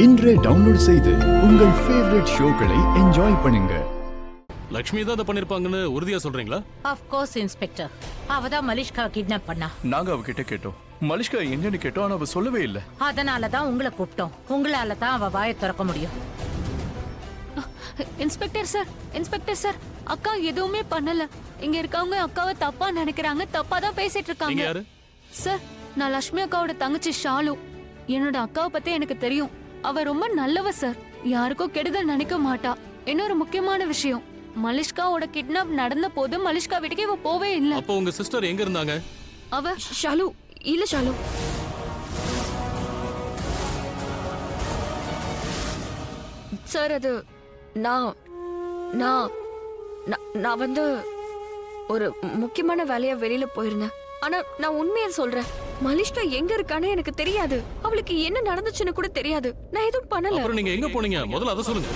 இன்றே டவுன்லோட் செய்து உங்கள் ஃபேவரட் ஷோக்களை என்ஜாய் பண்ணுங்க. லட்சுமி தான் அதை பண்ணிருப்பாங்கன்னு உறுதியா சொல்றீங்களா? Of course inspector. அவ தான் மலிஷ்காவை கிட்னாப் பண்ணா. நாங்க அவகிட்ட கேட்டோம், மலிஷ்கா எங்கன்னு கேட்டோம், ஆனா அவ சொல்லவே இல்ல. அதனால தான் உங்களை கூப்பிட்டோம். உங்களால தான் அவ வாயை திறக்க முடியும். இன்ஸ்பெக்டர் சார், அக்கா எதுவுமே பண்ணல. இங்க இருக்கவங்க அக்காவை தப்பா நினைக்கிறாங்க, தப்பா தான் பேசிட்டு நீங்க இருக்காங்க. யாரு? சார், நான் லட்சுமி அக்காவோட தங்கச்சி ஷாலு. என்னோட அக்காவை பத்தி எனக்கு தெரியும். அவ ரொம்ப நல்லவ சார். யாருக்கும் கெடுதல் நினைக்க மாட்டா. இன்னொரு முக்கியமான விஷயம், மலிஷ்காவோட கிட்னாப் நடந்த போது மலிஷ்கா வீட்டுக்கு இவ போவே இல்ல. அப்போ உங்க சிஸ்டர் எங்க இருந்தாங்க? அவ ஷாலு இல்ல ஷாலு. சார், அது நான் நான் நான் வந்து ஒரு முக்கியமான வேலையா வெளியில போயிருந்தேன். ஆனா நான் உண்மையா சொல்றேன், மலிஷ்கா எங்க இருக்கானே எனக்கு தெரியாது. அவளுக்கு என்ன நடந்துச்சுன்னு கூட தெரியாது. நான் எதுவும் பண்ணல. அப்புறம் நீங்க எங்க போனீங்க? முதல்ல அதை சொல்லுங்க.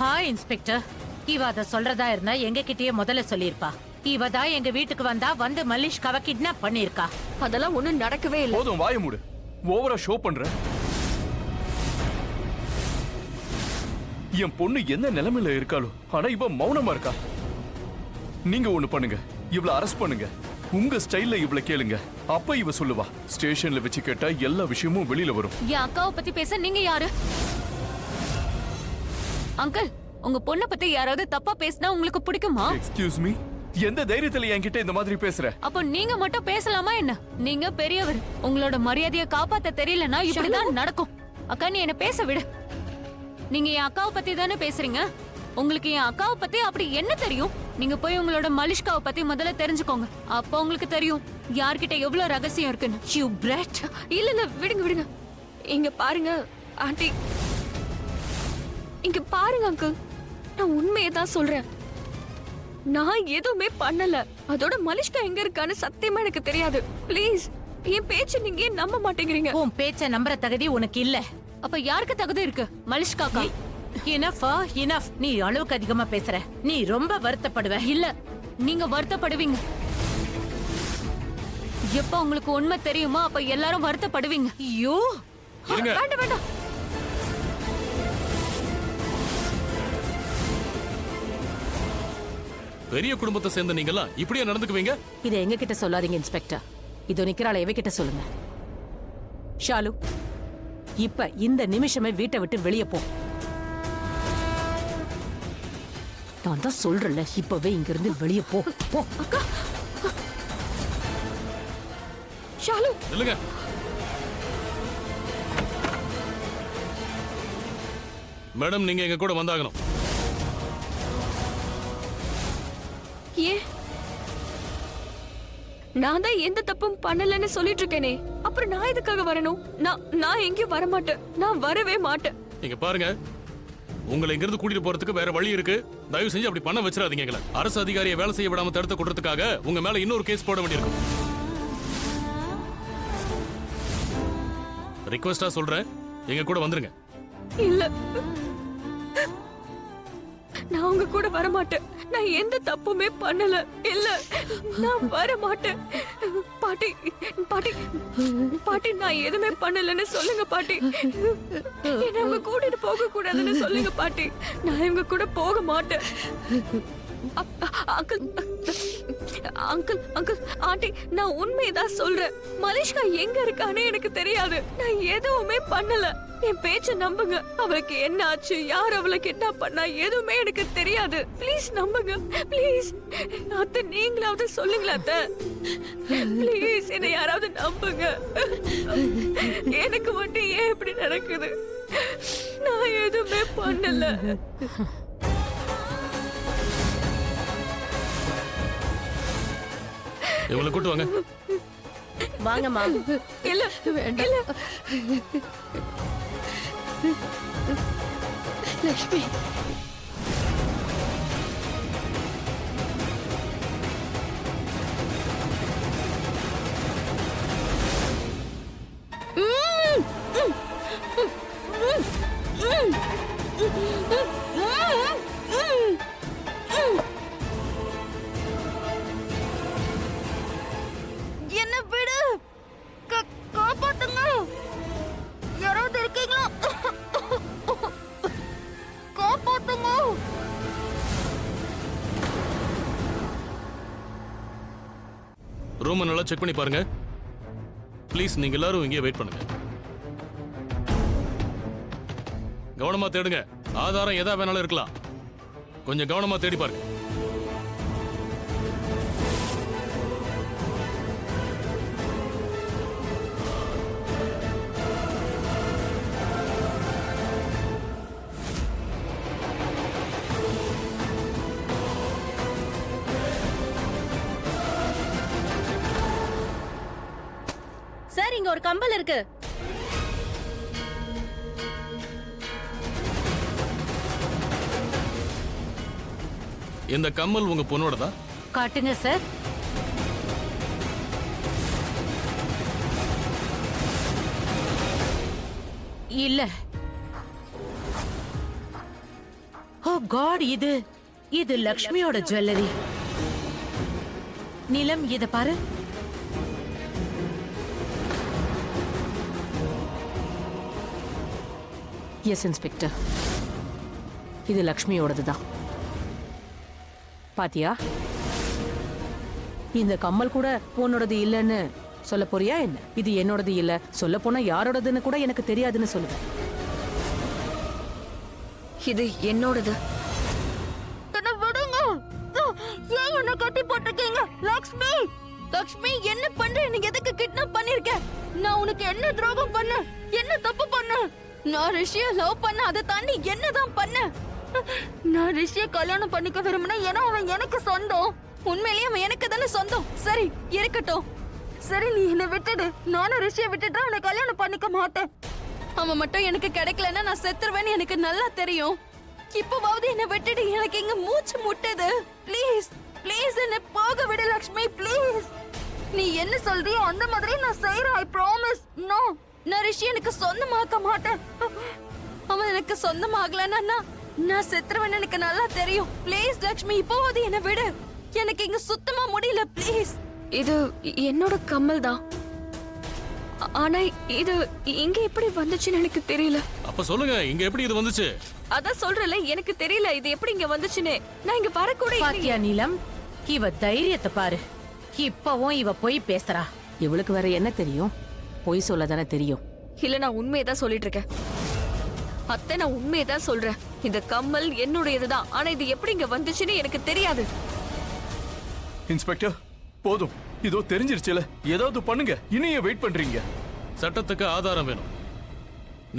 Hi inspector. இவ அத சொல்றதா இருந்தா எங்க கிட்டயே முதல்ல சொல்லிருப்பா. இவ தான் எங்க வீட்டுக்கு வந்து மலிஷ்காவை கிட்னாப் பண்ணிருக்கா. அதெல்லாம் ஒண்ணும் நடக்கவே இல்ல. போதும், வாய மூடு. ஓவரா ஷோ பண்ற. என் பொண்ணு என்ன நிலைமையில இருக்காளோ, ஆனா இவ மௌனமா இருக்கா. நீங்க ஒண்ணு பண்ணுங்க, இவள அரெஸ்ட் பண்ணுங்க. உங்க ஸ்டைல்ல இவள கேளுங்க, அப்ப இவ சொல்லுவா. ஸ்டேஷன்ல வச்சு கேட்டா எல்லா விஷயமும் வெளியில வரும். என் அக்காவை பத்தி பேச நீங்க யாரு? அங்கிள், உங்க பொண்ணை பத்தி யாராவது தப்பா பேசினா உங்களுக்கு பிடிக்குமா? எக்ஸ்கியூஸ் மீ, எந்த தைரியத்துல என்கிட்ட இந்த மாதிரி பேசுற? அப்போ நீங்க மட்டும் பேசலாமா என்ன? நீங்க பெரியவர், உங்களோட மரியாதையை காப்பாத்த தெரியலனா இப்படிதான் நடக்கும். அக்கா, நீ என்ன பேச விடு. நீங்க என் அக்காவை பத்தி தானே பேசுறீங்க. உங்களுக்கு என் அக்காவை பத்தி அப்படி என்ன தெரியும்? நீங்க போய் உங்களோட மலிஷ்காவை பத்தி முதல்ல தெரிஞ்சுக்கோங்க. அப்ப உங்களுக்கு தெரியும் யார்கிட்ட எவ்வளவு ரகசியம் இருக்குன்னு. You bread. இல்ல விடுங்க. இங்க பாருங்க ஆண்டி, இங்க பாருங்க அங்கிள், நான் உண்மையை தான் சொல்றேன். நான் எதுவுமே பண்ணல. அதோட மலிஷ்கா எங்க இருக்கான்னு சத்தியமா எனக்கு தெரியாது. ப்ளீஸ், என் பேச்சு நீங்க ஏன் நம்ப மாட்டேங்கிறீங்க? உன் பேச்ச நம்புற தகுதி உனக்கு இல்ல. அப்ப யாருக்கு தகுதி இருக்கு? மலிஷ்காக்கா? இனஃப். நீ அளவுக்கு அதிகமா பேசுற. நீ ரொம்ப வருத்தப்படுவ. இல்ல, நீங்க வருத்தப்படுவீங்க. எப்ப உங்களுக்கு உண்மை தெரியுமா அப்ப எல்லாரும் வருத்தப்படுவீங்க. ஐயோ, இருங்க. வேண்டாம். பெரிய குடும்பத்தை சேர்ந்த நீங்கலாம் இப்படியே நடந்துக்குவீங்க? இதை எங்க கிட்ட சொல்லாதீங்க இன்ஸ்பெக்டர். இதோ நிக்கிறாள எவ கிட்ட சொல்லுங்க. ஷாலு, இப்ப இந்த நிமிஷமே வீட்டை விட்டு வெளியே போ. நான் தான் சொல்றேன்ல, இப்பவே இங்க இருந்து வெளியே போ. அக்கா, ஷாலு, இல்லங்க. மேடம், நீங்க எங்க கூட வந்தாகணும். ஏன்? நான் தான் எந்த தப்பும் பண்ணலன்னு சொல்லிட்டு இருக்கேனே, அப்புறம் நான் எதுக்காக வரணும்? நான் எங்கேயும் வர மாட்டேன். நான் வரவே மாட்டேன். நீங்க பாருங்க, உங்களை இங்கிருந்து கூட்டிட்டு போறதுக்கு வேற வழி இருக்கு. தயவு செஞ்சு அப்படி பண்ண வச்சிடாதீங்க. எங்களை அரசு அதிகாரியை வேலை செய்ய விடாம தடுத்து கொடுறதுக்காக உங்க மேல இன்னொரு கேஸ் போட வேண்டியிருக்கும். ரிக்வெஸ்டா சொல்றேன், எங்க கூட வந்துருங்க. இல்ல, நான் உங்க கூட வர மாட்டேன். நான் எந்த தப்புமே பண்ணல. இல்ல, நான் வர மாட்டேன். பாட்டி, நான் எதுவுமே பண்ணலன்னு சொல்லுங்க பாட்டி. என்ன உங்க கூட்டிட்டு போக கூடாதுன்னு சொல்லுங்க பாட்டி. நான் இவங்க கூட போக மாட்டேன். அங்கிள், ஆண்டி, நான் உண்மையதான் சொல்றேன். மலிஷ்கா எங்க இருக்கானே எனக்கு தெரியாது. நான் எதுவுமே பண்ணல. என் பேச்ச நம்புங்க. அவளுக்கு என்ன ஆச்சு, யார் அவளை கிட்னாப் பண்ணா, எதுவுமே எனக்கு தெரியாது. ப்ளீஸ் நம்புங்க, ப்ளீஸ். அத்தை, நீங்களாவது சொல்லுங்களா அத்தை? ப்ளீஸ், என்னை யாராவது நம்புங்க. எனக்கு மட்டும் ஏன் இப்படி நடக்குது? நான் எதுவுமே பண்ணல. இவங்களை கூட்டு வாங்க. வாங்கம்மா. இல்ல, லட்சுமி, என்ன விடு. காப்பாத்துங்க. ரூமை நல்லா செக் பண்ணி பாருங்க. ப்ளீஸ் நீங்க எல்லாரும் இங்கே வெயிட் பண்ணுங்க. கவனமா தேடுங்க. ஆதாரம் எதா வேணாலும் இருக்கலாம். கொஞ்சம் கவனமா தேடி பாருங்க. சார், இங்க ஒரு கம்பல் இருக்கு. இந்த கம்மல் உங்க பொண்ணோடதா? காட்டுங்க சார். இல்ல. ஓ காட், இது லக்ஷ்மியோட ஜுவல்லரி. நிலம், இத பாரு. எஸ் இன்ஸ்பெக்டர், இது லக்ஷ்மியோடது தான். பாத்தியா, இந்த கம்மல் கூட உன்னோடது இல்லைன்னு சொல்ல போறியா என்ன? இது என்னோடது இல்ல, சொல்ல போனா யாரோடதுன்னு கூட எனக்கு தெரியாதுன்னு சொல்லுவேன். இது என்னோடது. என்ன கட்டி போட்டிருக்கீங்க? லக்ஷ்மி, லக்ஷ்மி, என்ன பண்ற? நீ எதுக்கு கிட்னாப் பண்ணிருக்க? நான் உனக்கு என்ன துரோகம் பண்ண? என்ன தப்பு பண்ண? நான் ரிஷிய லவ் பண்ண, அதை தாண்டி என்னதான் பண்ண? நான் ரிஷிய கல்யாணம் பண்ணிக்க விரும்பினேன், ஏன்னா அவன் எனக்கு சொந்தம். உண்மையிலேயே அவன் எனக்கு தானே சொந்தம். சரி, இருக்கட்டும். சரி, நீ என்னை விட்டுடு. நானும் ரிஷிய விட்டுட்டு அவனை கல்யாணம் பண்ணிக்க மாட்டேன். அவன் மட்டும் எனக்கு கிடைக்கலன்னா நான் செத்துருவேன்னு எனக்கு நல்லா தெரியும். இப்பவாவது என்ன விட்டுடு. எனக்கு இங்க மூச்சு முட்டுது. ப்ளீஸ், ப்ளீஸ் என்ன போக விடு லக்ஷ்மி, ப்ளீஸ். நீ என்ன சொல்றியோ அந்த மாதிரி நான் செய்யறேன். I promise. நோ, நான் ரிஷி எனக்கு சொந்தமாக்க மாட்டேன். அவன் எனக்கு சொந்தமாகலன்னா நான் செத்துருவேன்னு எனக்கு நல்லா தெரியும். ப்ளீஸ் லக்ஷ்மி, இப்போவாது என்ன விடு. எனக்கு இங்க சுத்தமா முடியல. ப்ளீஸ். இது என்னோட கம்மல் தான். ஆனா இது இங்க எப்படி வந்துச்சுன்னு எனக்கு தெரியல. அப்ப சொல்லுங்க, இங்க எப்படி இது வந்துச்சு? அதான் சொல்றல, எனக்கு தெரியல இது எப்படி இங்க வந்துச்சுன்னு. நான் இங்க வரக்கூட பாத்தியா நீலம், இவ தைரியத்தை பாரு. இப்பவும் இவ போய் பேசுறா. இவளுக்கு வேற என்ன தெரியும்? பொய் சொல்ல தானே தெரியும். இல்ல, நான் உண்மையை தான் சொல்லிட்டு இருக்கேன் அத்தை. நான் உண்மையை தான் சொல்றேன். இந்த கம்மல் என்னுடையதுதான். ஆனா இது எப்படி இங்க வந்துச்சுன்னு எனக்கு தெரியாது. இன்ஸ்பெக்டர், போதும், இதோ தெரிஞ்சிருச்சுல, ஏதாவது பண்ணுங்க. இனியே வெயிட் பண்றீங்க? சட்டத்துக்கு ஆதாரம் வேணும்.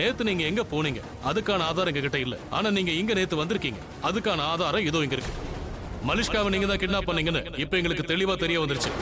நேத்து நீங்க எங்க போனீங்க? அதுக்கான ஆதாரம் எங்க கிட்ட இல்ல. ஆனா நீங்க இங்க நேத்து வந்திருக்கீங்க, அதுக்கான ஆதாரம் இதோ இங்க இருக்கு. மலிஷ்காவை நீங்க தான் கிட்னாப் பண்ணீங்கன்னு இப்ப எங்களுக்கு தெளிவா தெரிய வந்துருச்சு.